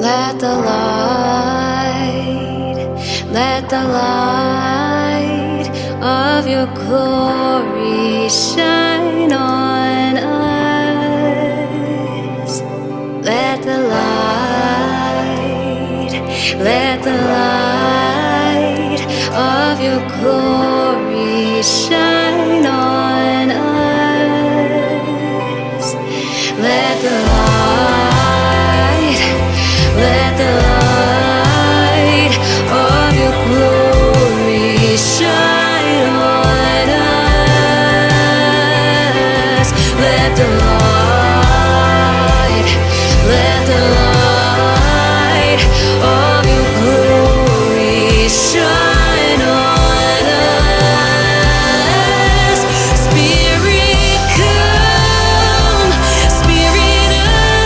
let the light of your glory shine on us. Let the light of your glory shine on us. Let the light of your glory shine on us. Let the light of your glory shine on us. Spirit, come, Spirit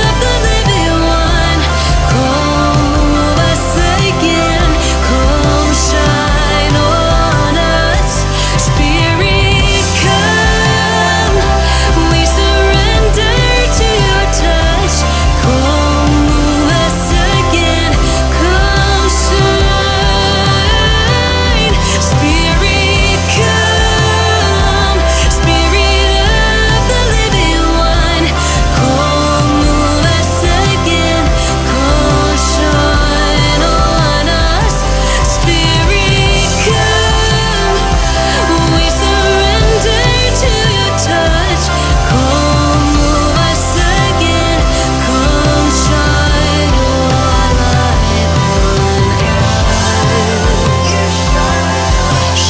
of the living one, come move us again, come shine on us. Spirit, come, we surrender to your touch, come move us again, come shine. Spirit, come, Spirit of the living one, come move us again, come shine on us. Spirit, come, we surrender to your touch, come move us again, come shine on light on us.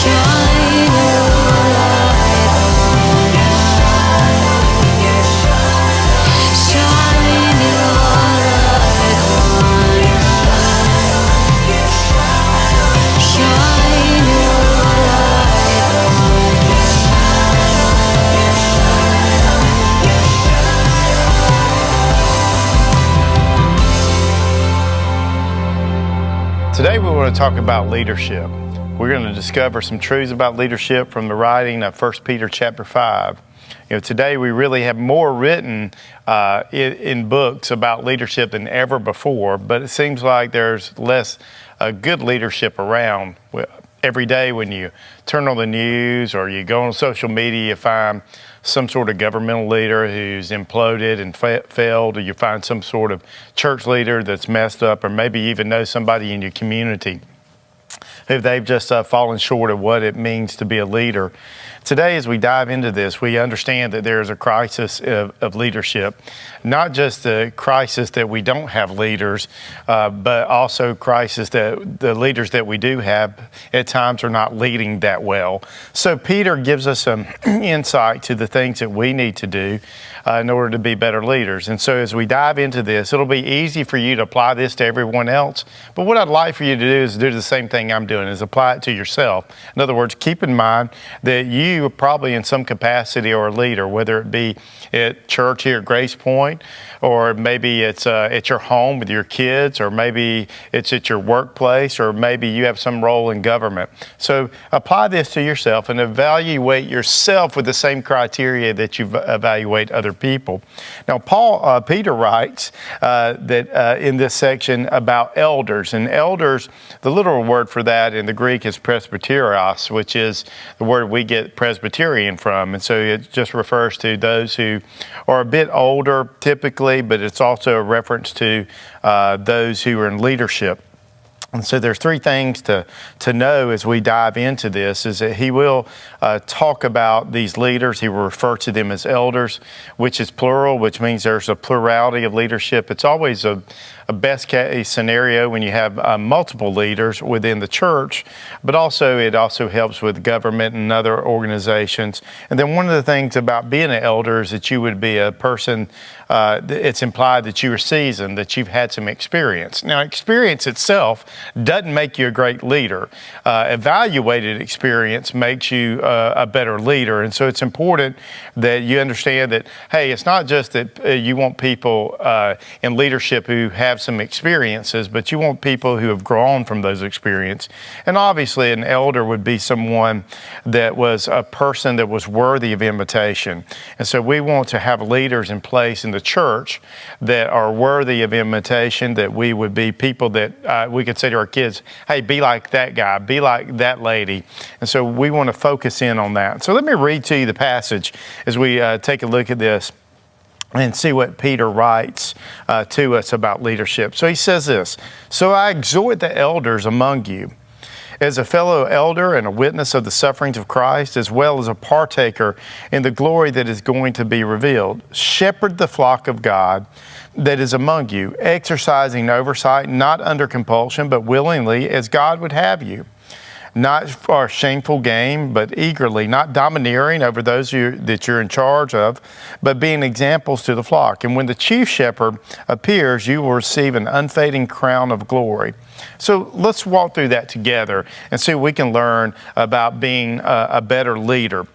Shine your light on us. Shine your light on us. Shine your light Today we want to talk about leadership. We're going to discover some truths about leadership from the writing of 1 Peter chapter 5. Today we really have more written in books about leadership than ever before, but it seems like there's less good leadership around. Every day when you turn on the news or you go on social media, you find some sort of governmental leader who's imploded and failed, or you find some sort of church leader that's messed up, or maybe you even know somebody in your community who they've just fallen short of what it means to be a leader. Today, as we dive into this, we understand that there is a crisis of leadership, not just the crisis that we don't have leaders, but also crisis that the leaders that we do have at times are not leading that well. So Peter gives us some insight to the things that we need to do in order to be better leaders. And so as we dive into this, it'll be easy for you to apply this to everyone else. But what I'd like for you to do is do the same thing I'm doing, is apply it to yourself. In other words, keep in mind that you probably in some capacity are a leader, whether it be at church here at Grace Point, or maybe it's at your home with your kids, or maybe it's at your workplace, or maybe you have some role in government. So apply this to yourself and evaluate yourself with the same criteria that you evaluate other people. Now, Peter writes that in this section about elders, and elders, the literal word for that in the Greek is presbyterios, which is the word we get Presbyterian from, and so it just refers to those who are a bit older typically, but it's also a reference to those who are in leadership. And so there's three things to know as we dive into this, is that he will talk about these leaders. He will refer to them as elders, which is plural, which means there's a plurality of leadership. It's always a best case scenario when you have multiple leaders within the church, but it also helps with government and other organizations. And then one of the things about being an elder is that you would be a person, it's implied that you are seasoned, that you've had some experience. Now, experience itself doesn't make you a great leader. Evaluated experience makes you a better leader. And so it's important that you understand that, hey, it's not just that you want people in leadership who have some experiences, but you want people who have grown from those experiences. And obviously an elder would be someone that was a person that was worthy of imitation. And so we want to have leaders in place in the church that are worthy of imitation, that we would be people that we could say to our kids, hey, be like that guy, be like that lady. And so we want to focus in on that. So let me read to you the passage as we take a look at this and see what Peter writes to us about leadership. So he says this, "So I exhort the elders among you, as a fellow elder and a witness of the sufferings of Christ, as well as a partaker in the glory that is going to be revealed. Shepherd the flock of God that is among you, exercising oversight, not under compulsion, but willingly, as God would have you. Not for shameful gain, but eagerly, not domineering over those that you're in charge of, but being examples to the flock. And when the chief shepherd appears, you will receive an unfading crown of glory." So let's walk through that together and see what we can learn about being a better leader.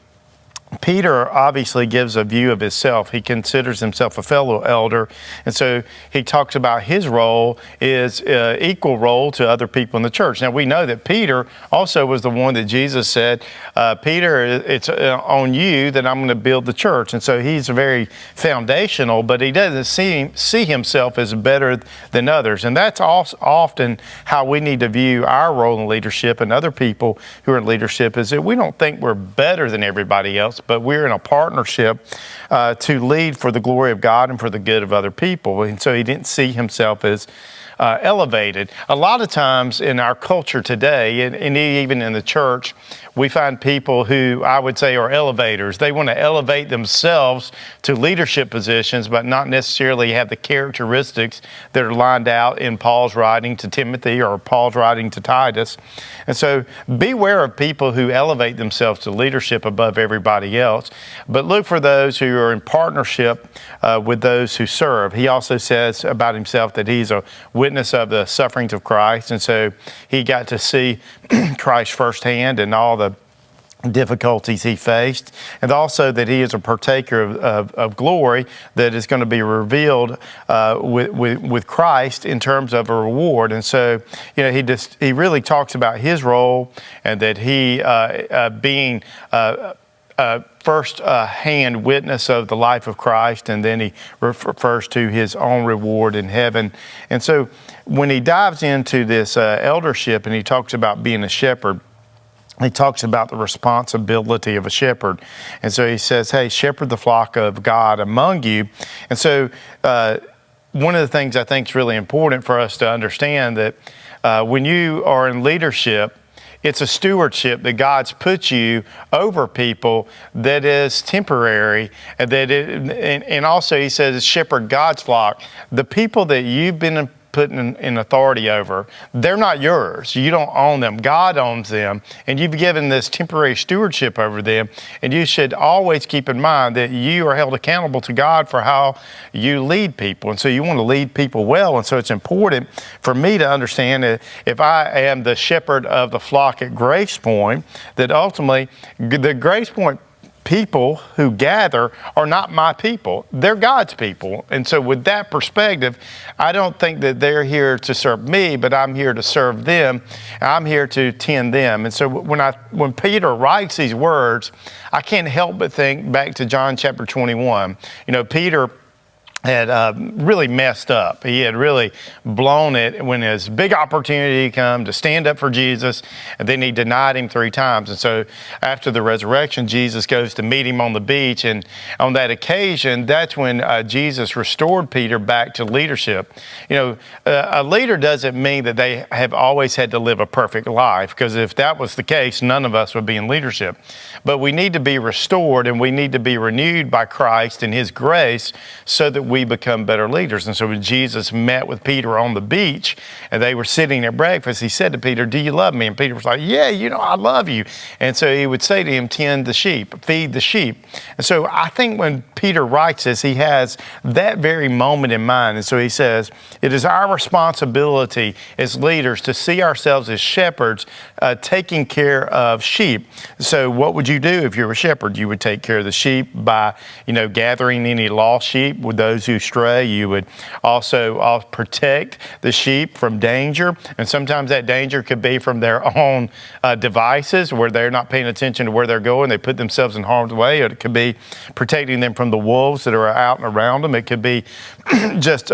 Peter obviously gives a view of himself. He considers himself a fellow elder, and so he talks about his role is equal role to other people in the church. Now we know that Peter also was the one that Jesus said, Peter, it's on you that I'm going to build the church. And so he's very foundational, but he doesn't see himself as better than others. And that's also often how we need to view our role in leadership and other people who are in leadership, is that we don't think we're better than everybody else, but we're in a partnership to lead for the glory of God and for the good of other people. And so he didn't see himself as elevated. A lot of times in our culture today, and even in the church, we find people who I would say are elevators. They want to elevate themselves to leadership positions, but not necessarily have the characteristics that are lined out in Paul's writing to Timothy or Paul's writing to Titus. And so beware of people who elevate themselves to leadership above everybody else, but look for those who are in partnership with those who serve. He also says about himself that he's a witness of the sufferings of Christ, and so he got to see Christ firsthand and all the difficulties he faced, and also that he is a partaker of glory that is going to be revealed with Christ in terms of a reward. And so, he really talks about his role, and that he being first-hand witness of the life of Christ, and then he refers to his own reward in heaven. And so when he dives into this eldership and he talks about being a shepherd, he talks about the responsibility of a shepherd. And so he says, hey, shepherd the flock of God among you. And so one of the things I think is really important for us to understand that when you are in leadership, it's a stewardship that God's put you over people that is temporary, and also he says shepherd God's flock. The people that you've been put in authority over, they're not yours. You don't own them. God owns them, and you've given this temporary stewardship over them, and you should always keep in mind that you are held accountable to God for how you lead people. And so you want to lead people well, and so it's important for me to understand that if I am the shepherd of the flock at Grace Point, that ultimately the Grace Point people who gather are not my people. They're God's people. And so with that perspective, I don't think that they're here to serve me, but I'm here to serve them. I'm here to tend them. And so when Peter writes these words, I can't help but think back to John chapter 21. Peter had really messed up. He had really blown it when his big opportunity came to stand up for Jesus, and then he denied him 3 times. And so after the resurrection, Jesus goes to meet him on the beach, and on that occasion, that's when Jesus restored Peter back to leadership. A leader doesn't mean that they have always had to live a perfect life, because if that was the case, none of us would be in leadership. But we need to be restored, and we need to be renewed by Christ and His grace so that we become better leaders. And so when Jesus met with Peter on the beach and they were sitting at breakfast, he said to Peter, "Do you love me?" And Peter was like, "Yeah, I love you." And so he would say to him, "Tend the sheep, feed the sheep." And so I think when Peter writes this, he has that very moment in mind. And so he says, it is our responsibility as leaders to see ourselves as shepherds taking care of sheep. So what would you do if you were a shepherd? You would take care of the sheep by, gathering any lost sheep with those who stray. You would also protect the sheep from danger. And sometimes that danger could be from their own devices where they're not paying attention to where they're going. They put themselves in harm's way. Or it could be protecting them from the wolves that are out and around them. It could be just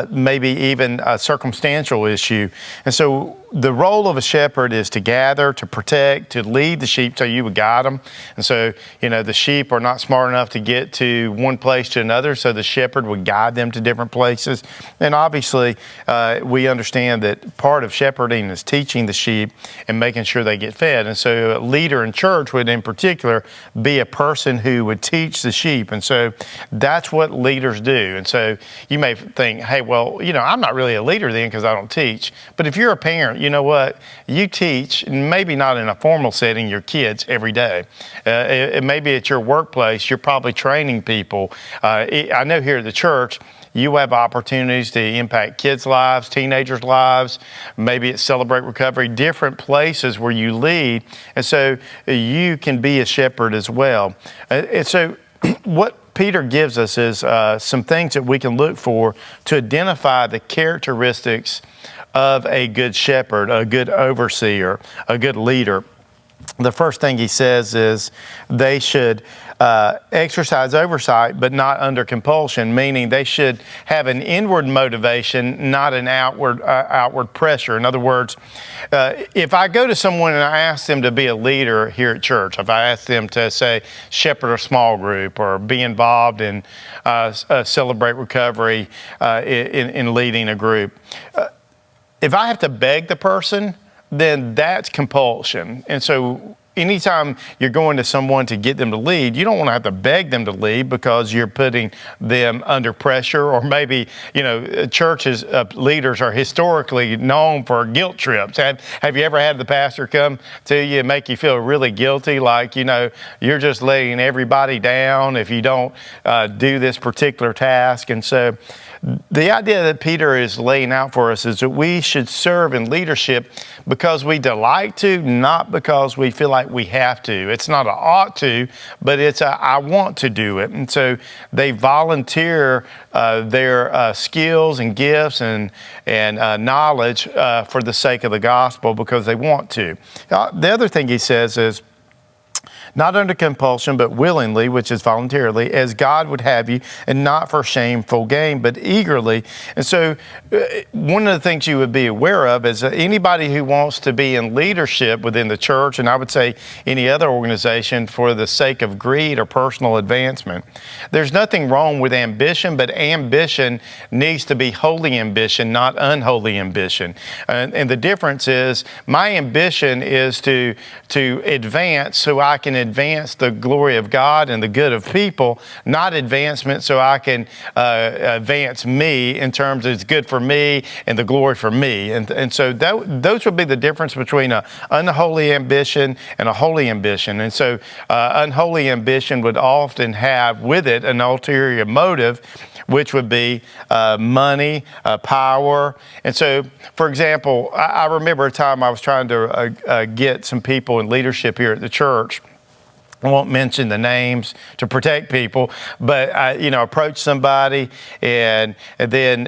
maybe even a circumstantial issue. And so the role of a shepherd is to gather, to protect, to lead the sheep so you would guide them. And so, the sheep are not smart enough to get to one place to another, so the shepherd would guide them to different places. And obviously, we understand that part of shepherding is teaching the sheep and making sure they get fed. And so a leader in church would, in particular, be a person who would teach the sheep. And so that's what leaders do. And so you may think, hey, well, I'm not really a leader then because I don't teach. But if you're a parent, you know what? You teach, maybe not in a formal setting, your kids every day. Maybe at your workplace, you're probably training people. I know here at the church, you have opportunities to impact kids' lives, teenagers' lives, maybe at Celebrate Recovery, different places where you lead. And so you can be a shepherd as well. And so what Peter gives us is some things that we can look for to identify the characteristics of a good shepherd, a good overseer, a good leader. The first thing he says is they should exercise oversight, but not under compulsion, meaning they should have an inward motivation, not an outward pressure. In other words, if I go to someone and I ask them to be a leader here at church, if I ask them to, say, shepherd a small group or be involved in Celebrate Recovery in leading a group, if I have to beg the person, then that's compulsion. And so anytime you're going to someone to get them to lead, you don't want to have to beg them to lead because you're putting them under pressure. Or maybe, churches, leaders are historically known for guilt trips. Have you ever had the pastor come to you and make you feel really guilty, like, you're just letting everybody down if you don't do this particular task? And so the idea that Peter is laying out for us is that we should serve in leadership because we delight to, not because we feel like we have to. It's not an ought to, but it's a I want to do it. And so they volunteer their skills and gifts and knowledge for the sake of the gospel because they want to. The other thing he says is, not under compulsion, but willingly, which is voluntarily, as God would have you, and not for shameful gain, but eagerly. And so one of the things you would be aware of is that anybody who wants to be in leadership within the church, and I would say any other organization, for the sake of greed or personal advancement, there's nothing wrong with ambition, but ambition needs to be holy ambition, not unholy ambition. And the difference is my ambition is to advance so I can advance the glory of God and the good of people, not advancement so I can advance me in terms of it's good for me and the glory for me. And so those would be the difference between an unholy ambition and a holy ambition. And so unholy ambition would often have with it an ulterior motive, which would be money, power. And so, for example, I remember a time I was trying to get some people in leadership here at the church. I won't mention the names to protect people, but I, approached somebody and then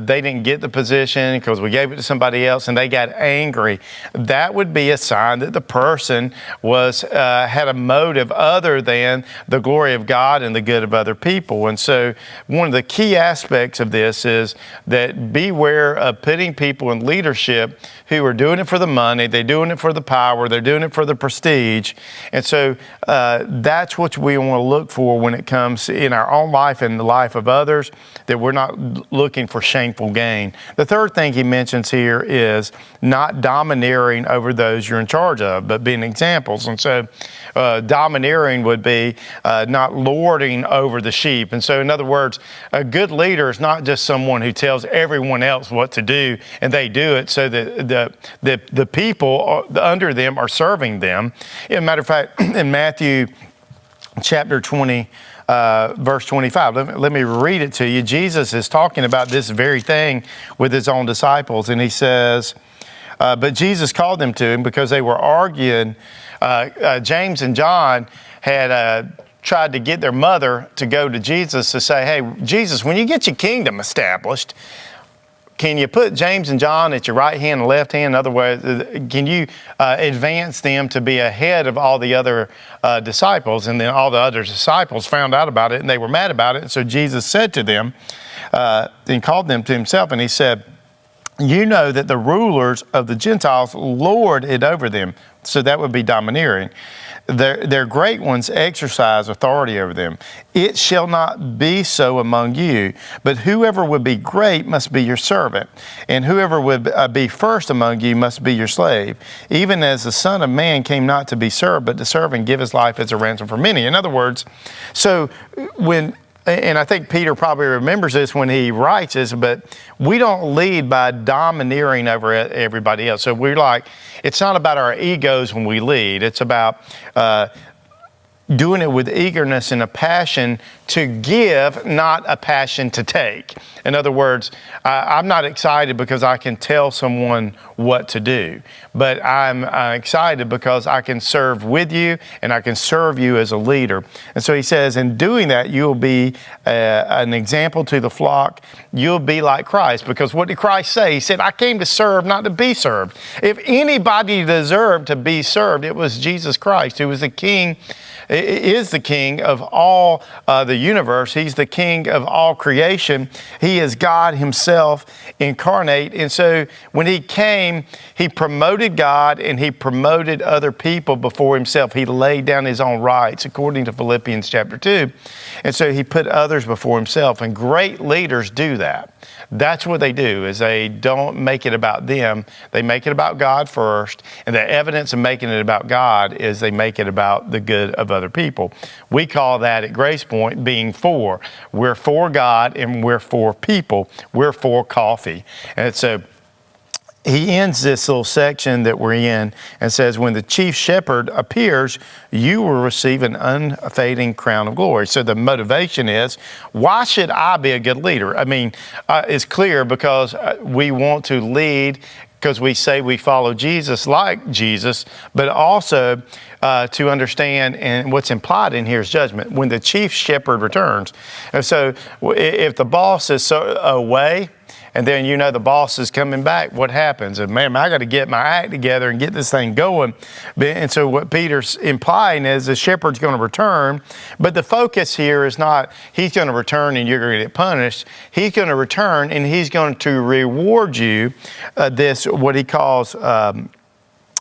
they didn't get the position because we gave it to somebody else and they got angry. That would be a sign that the person had a motive other than the glory of God and the good of other people. And so one of the key aspects of this is that beware of putting people in leadership who are doing it for the money, they're doing it for the power, they're doing it for the prestige. And so that's what we want to look for when it comes in our own life and the life of others, that we're not looking for shameful gain. The third thing he mentions here is not domineering over those you're in charge of, but being examples. And so domineering would be not lording over the sheep. And so in other words, a good leader is not just someone who tells everyone else what to do and they do it so that the people under them are serving them. As a matter of fact, in Matthew chapter 20, verse 25. Let me read it to you. Jesus is talking about this very thing with his own disciples, and he says, but Jesus called them to him because they were arguing. James and John had tried to get their mother to go to Jesus to say, hey, Jesus, when you get your kingdom established, can you put James and John at your right hand and left hand? In other words, can you advance them to be ahead of all the other disciples? And then all the other disciples found out about it and they were mad about it. And so Jesus said to them and called them to himself, and he said, you know that the rulers of the Gentiles lord it over them. So that would be domineering. Their great ones exercise authority over them. It shall not be so among you, but whoever would be great must be your servant, and whoever would be first among you must be your slave, even as the Son of Man came not to be served, but to serve and give his life as a ransom for many. In other words, so and I think Peter probably remembers this when he writes this, but we don't lead by domineering over everybody else. So we're like, it's not about our egos when we lead. It's about doing it with eagerness and a passion to give, not a passion to take. In other words, I'm not excited because I can tell someone what to do, but I'm excited because I can serve with you and I can serve you as a leader. And so he says, in doing that, you'll be an example to the flock. You'll be like Christ, because what did Christ say? He said, I came to serve, not to be served. If anybody deserved to be served, it was Jesus Christ, who was the King, is the King of all the universe. He's the King of all creation. He is God himself incarnate. And so when he came, he promoted God and he promoted other people before himself. He laid down his own rights, according to Philippians chapter 2. And so he put others before himself. And great leaders do that. That's what they do, is they don't make it about them. They make it about God first. And the evidence of making it about God is they make it about the good of other people. We call that at Grace Point being for. We're for God and we're for people. We're for coffee. And so he ends this little section that we're in and says, when the chief shepherd appears, you will receive an unfading crown of glory. So the motivation is, why should I be a good leader? I mean, it's clear because we want to lead because we say we follow Jesus like Jesus, but also to understand, and what's implied in here is judgment, when the chief shepherd returns. And so if the boss is away, and then you know the boss is coming back, what happens? And man, I got to get my act together and get this thing going. And so what Peter's implying is the shepherd's going to return, but the focus here is not he's going to return and you're going to get punished. He's going to return and he's going to reward you this, what he calls an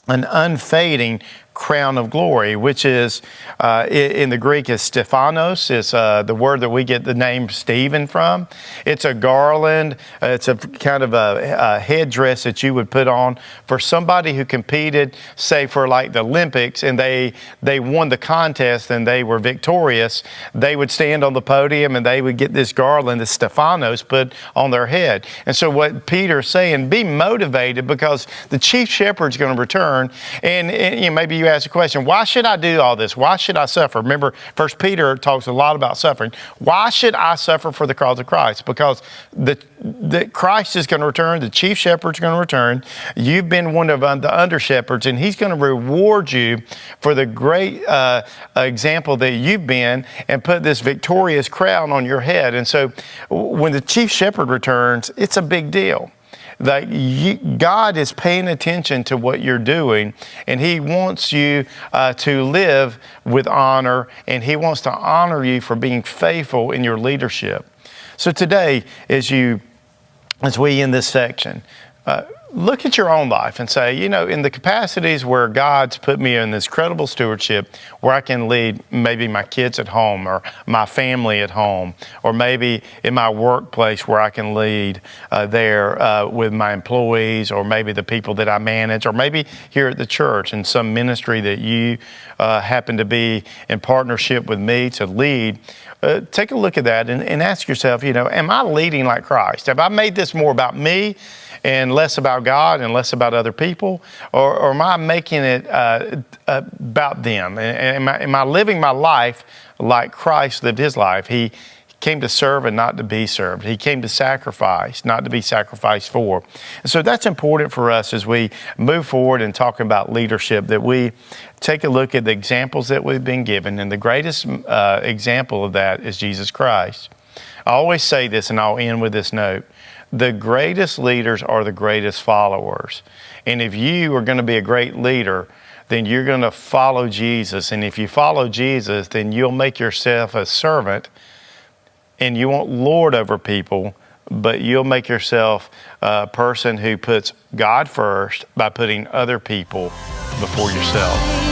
unfading crown of glory, which is in the Greek is Stephanos. It's the word that we get the name Stephen from. It's a garland. It's a kind of a headdress that you would put on for somebody who competed, say for like the Olympics, and they won the contest and they were victorious. They would stand on the podium and they would get this garland, the Stephanos, put on their head. And so what Peter's saying, be motivated because the chief shepherd's going to return. And you know, maybe you ask a question, why should I do all this? Why should I suffer? Remember, 1 Peter talks a lot about suffering. Why should I suffer for the cause of Christ? Because the Christ is going to return, the chief shepherd's going to return. You've been one of the under shepherds, and he's going to reward you for the great example that you've been and put this victorious crown on your head. And so when the chief shepherd returns, it's a big deal. Like God is paying attention to what you're doing, and he wants you to live with honor, and he wants to honor you for being faithful in your leadership. So today, as we end this section, look at your own life and say, you know, in the capacities where God's put me in this credible stewardship, where I can lead maybe my kids at home or my family at home, or maybe in my workplace where I can lead there with my employees, or maybe the people that I manage, or maybe here at the church in some ministry that you happen to be in partnership with me to lead. Take a look at that and ask yourself, you know, am I leading like Christ? Have I made this more about me and less about God and less about other people? Or am I making it about them? And am I living my life like Christ lived his life? He came to serve and not to be served. He came to sacrifice, not to be sacrificed for. And so that's important for us as we move forward and talk about leadership, that we take a look at the examples that we've been given. And the greatest example of that is Jesus Christ. I always say this, and I'll end with this note. The greatest leaders are the greatest followers. And if you are going to be a great leader, then you're going to follow Jesus. And if you follow Jesus, then you'll make yourself a servant, and you won't lord over people, but you'll make yourself a person who puts God first by putting other people before yourself.